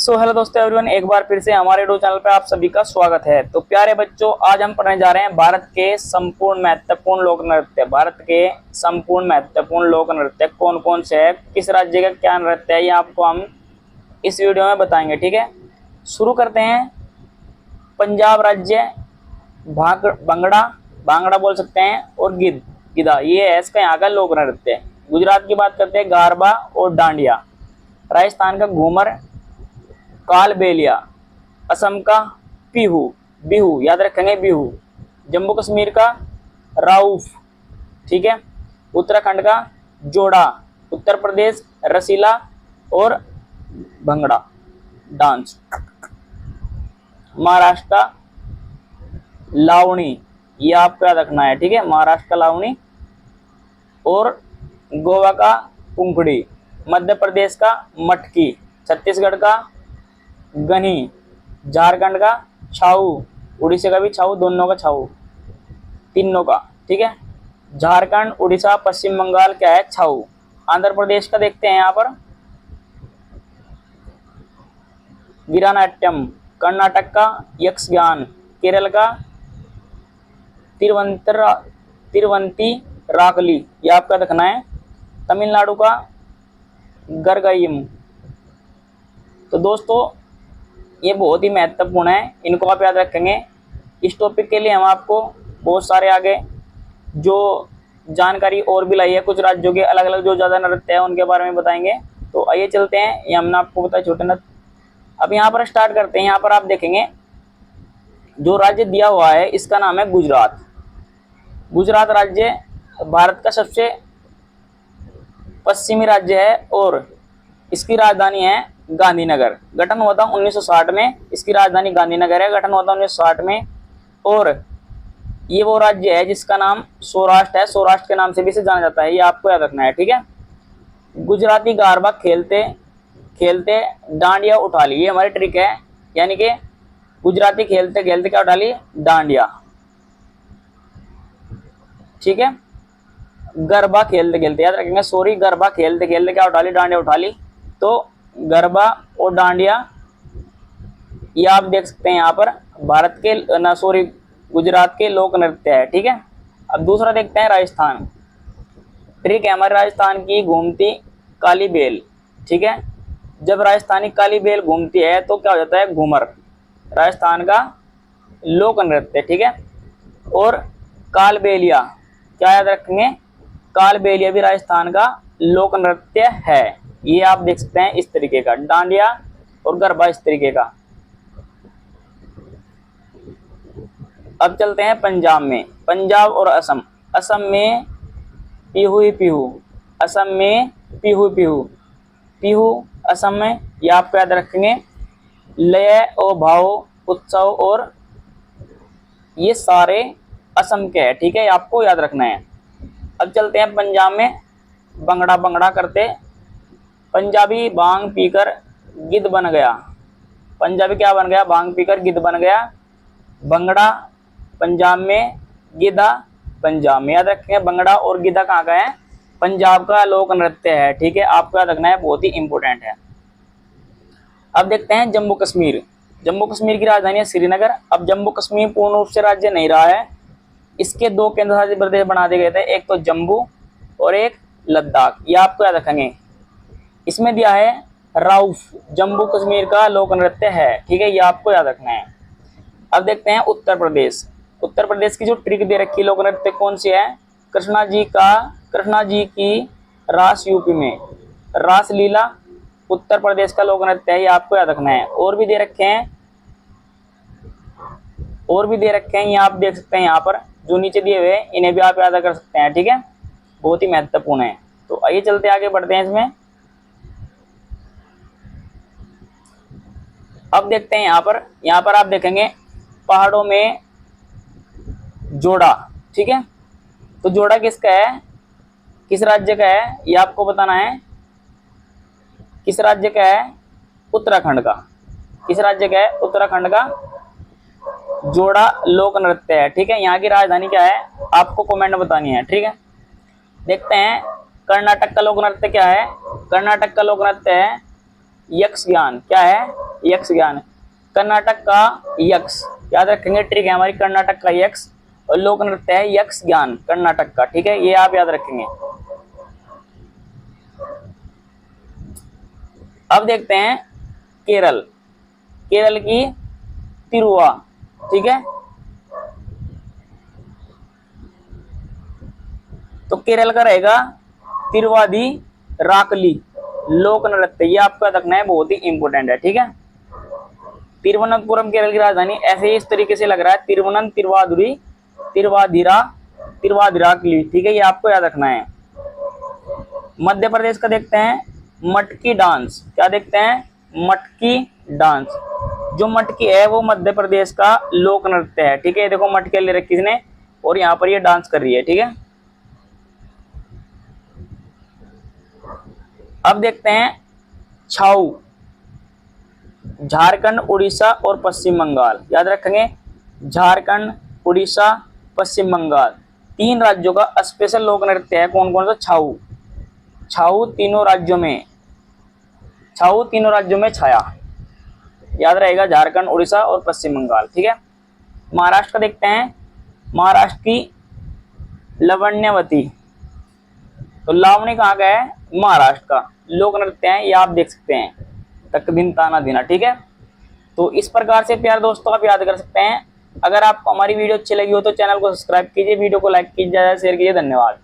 Hello दोस्तों everyone, एक बार फिर से हमारे यूट्यूब चैनल पर आप सभी का स्वागत है। तो प्यारे बच्चों, आज हम पढ़ने जा रहे हैं भारत के संपूर्ण महत्वपूर्ण लोक नृत्य। भारत के संपूर्ण महत्वपूर्ण लोक नृत्य कौन कौन से है, किस राज्य का क्या नृत्य है, ये आपको हम इस वीडियो में बताएंगे। ठीक है, शुरू करते हैं। पंजाब राज्य भांगड़ा, भांगड़ा बोल सकते हैं, और गिद्धा, ये है इसका यहाँ का लोक नृत्य। गुजरात की बात करते हैं, गारबा और डांडिया। राजस्थान का घूमर, कालबेलिया। असम का बिहू, बिहू याद रखेंगे, बिहू। जम्मू कश्मीर का राउफ, ठीक है। उत्तराखंड का जोड़ा। उत्तर प्रदेश रसीला और भंगड़ा डांस। महाराष्ट्र का लावणी, ये आपको याद रखना है, ठीक है। महाराष्ट्र का लावणी। और गोवा का पुंखड़ी। मध्य प्रदेश का मटकी। छत्तीसगढ़ का गनी। झारखंड का छाऊ। उड़ीसा का भी छाऊ, दोनों का छाऊ, तीनों का, ठीक है। झारखंड, उड़ीसा, पश्चिम बंगाल क्या है, छाऊ। आंध्र प्रदेश का देखते हैं यहाँ पर वीरानाट्यम। कर्नाटक का यक्षगान। केरल का तिरुवंती राकली, ये आपका रखना है। तमिलनाडु का गरगयम। तो दोस्तों ये बहुत ही महत्वपूर्ण है, इनको आप याद रखेंगे। इस टॉपिक के लिए हम आपको बहुत सारे आगे जो जानकारी और भी लाई है, कुछ राज्यों के अलग अलग जो ज़्यादा नृत्य है उनके बारे में बताएंगे। तो आइए चलते हैं, ये हमने आपको बताया छोटे नृत्य। अब यहाँ पर स्टार्ट करते हैं। यहाँ पर आप देखेंगे जो राज्य दिया हुआ है इसका नाम है गुजरात। गुजरात राज्य भारत का सबसे पश्चिमी राज्य है और इसकी राजधानी है गांधीनगर। गठन हुआ था 1960 में, इसकी राजधानी गांधीनगर है। गठन हुआ था 1960 में। और ये वो राज्य है जिसका नाम सौराष्ट्र है, सौराष्ट्र के नाम से भी इसे जाना जाता है, ये आपको याद रखना है, ठीक है। गुजराती गारबा खेलते खेलते डांडिया उठा ली, ये हमारी ट्रिक है। यानी कि गुजराती खेलते खेलते क्या उठा ली, डांडिया, ठीक है। गरबा खेलते खेलते याद रखेंगे, सॉरी, गरबा खेलते खेलते क्या उठा ली, डांडिया उठा ली। तो गरबा और डांडिया ये आप देख सकते हैं यहाँ पर भारत के ना सॉरी गुजरात के लोक नृत्य है, ठीक है। अब दूसरा देखते हैं राजस्थान। ट्रिक है हमारे राजस्थान की घूमती काली बेल, ठीक है। जब राजस्थानी काली बेल घूमती है तो क्या हो जाता है, घूमर, राजस्थान का लोक नृत्य, ठीक है। और कालबेलिया क्या याद रखेंगे, कालबेलिया भी राजस्थान का लोक नृत्य है। ये आप देख सकते हैं इस तरीके का, डांडिया और गरबा इस तरीके का। अब चलते हैं पंजाब में। पंजाब और असम। असम में पीहू ही पीहू, असम में पीहू पीहू, पीहू असम में, ये आप याद रखेंगे। लय और भाव, उत्सव, और ये सारे असम के हैं, ठीक है, ये आपको याद रखना है। अब चलते हैं पंजाब में। भंगड़ा भंगड़ा करते पंजाबी भांग पीकर गिद्ध बन गया। पंजाबी क्या बन गया, भांग पीकर गिद्ध बन गया। भंगड़ा पंजाब में, गिद्धा पंजाब में, याद रखेंगे। भंगड़ा और गिद्धा कहाँ का है, पंजाब का लोक नृत्य है, ठीक है, आपको याद रखना है, बहुत ही इंपॉर्टेंट है। अब देखते हैं जम्मू कश्मीर। जम्मू कश्मीर की राजधानी है श्रीनगर। अब जम्मू कश्मीर पूर्ण रूप से राज्य नहीं रहा है, इसके दो केंद्र शासित प्रदेश बना दिए गए थे, एक तो जम्मू और एक लद्दाख, ये आपको याद रखेंगे। इसमें दिया है राउफ, जम्मू कश्मीर का लोक नृत्य है, ठीक है, ये आपको याद रखना है। अब देखते हैं उत्तर प्रदेश। उत्तर प्रदेश की जो ट्रिक दे रखी लोक नृत्य कौन सी है, कृष्णा जी की रास यूपी में, रास लीला उत्तर प्रदेश का लोक नृत्य है, ये आपको याद रखना है। और भी दे रखे हैं, और भी दे रखे हैं, ये आप देख सकते हैं यहाँ पर जो नीचे दिए हुए, इन्हें भी आप याद कर सकते हैं, ठीक है, बहुत ही महत्वपूर्ण है। तो आइए चलते आगे बढ़ते हैं इसमें। अब देखते हैं यहाँ पर आप देखेंगे पहाड़ों में जोड़ा, ठीक है। तो जोड़ा किसका है, किस राज्य का है, ये आपको बताना है। किस राज्य का है, उत्तराखंड का। किस राज्य का है, उत्तराखंड का जोड़ा लोक नृत्य है, ठीक है। यहाँ की राजधानी क्या है, आपको कमेंट बतानी है, ठीक है। देखते हैं कर्नाटक का लोक नृत्य क्या है। कर्नाटक का लोक नृत्य है यक्ष ज्ञान। क्या है? यक्ष ज्ञान। कर्नाटक का यक्ष, याद रखेंगे, ट्रिक है हमारी, कर्नाटक का यक्ष और लोक नृत्य है यक्ष ज्ञान कर्नाटक का। ठीक है, ये आप याद रखेंगे। अब देखते हैं केरल, केरल की तिरुवा। ठीक है, तो केरल का रहेगा तिरुवादी राकली लोक नृत्य। ये आपका रखना है, बहुत ही इंपॉर्टेंट है। ठीक है, तिरुवनंतपुरम केरल की राजधानी। ऐसे ही इस तरीके से लग रहा है, तिरुवनंत तिरुवादुरी तिरुवादिरा तिरुवादिराकली। ठीक है, ये आपको याद रखना है। मध्य प्रदेश का देखते हैं मटकी डांस। क्या देखते हैं? मटकी डांस। जो मटकी है वो मध्य प्रदेश का लोक नृत्य है। ठीक है, देखो मटके ले रखी इसने और यहाँ पर ये डांस कर रही है। ठीक है, अब देखते हैं छाऊ, झारखंड, उड़ीसा और पश्चिम बंगाल। याद रखेंगे, झारखंड, उड़ीसा, पश्चिम बंगाल, 3 राज्यों का स्पेशल लोक नृत्य है। कौन कौन सा? छाऊ। छाऊ तीनों राज्यों में, छाऊ तीनों राज्यों में छाया। याद रहेगा, झारखंड, उड़ीसा और पश्चिम बंगाल। ठीक है, महाराष्ट्र का देखते हैं, महाराष्ट्र की लवण्यवती। तो लावणी कहाँ का है? महाराष्ट्र का लोक नृत्य है, ये आप देख सकते हैं, तक दिन ताना देना। ठीक है, तो इस प्रकार से प्यार दोस्तों आप याद कर सकते हैं। अगर आपको हमारी वीडियो अच्छी लगी हो तो चैनल को सब्सक्राइब कीजिए, वीडियो को लाइक कीजिए, शेयर कीजिए। धन्यवाद।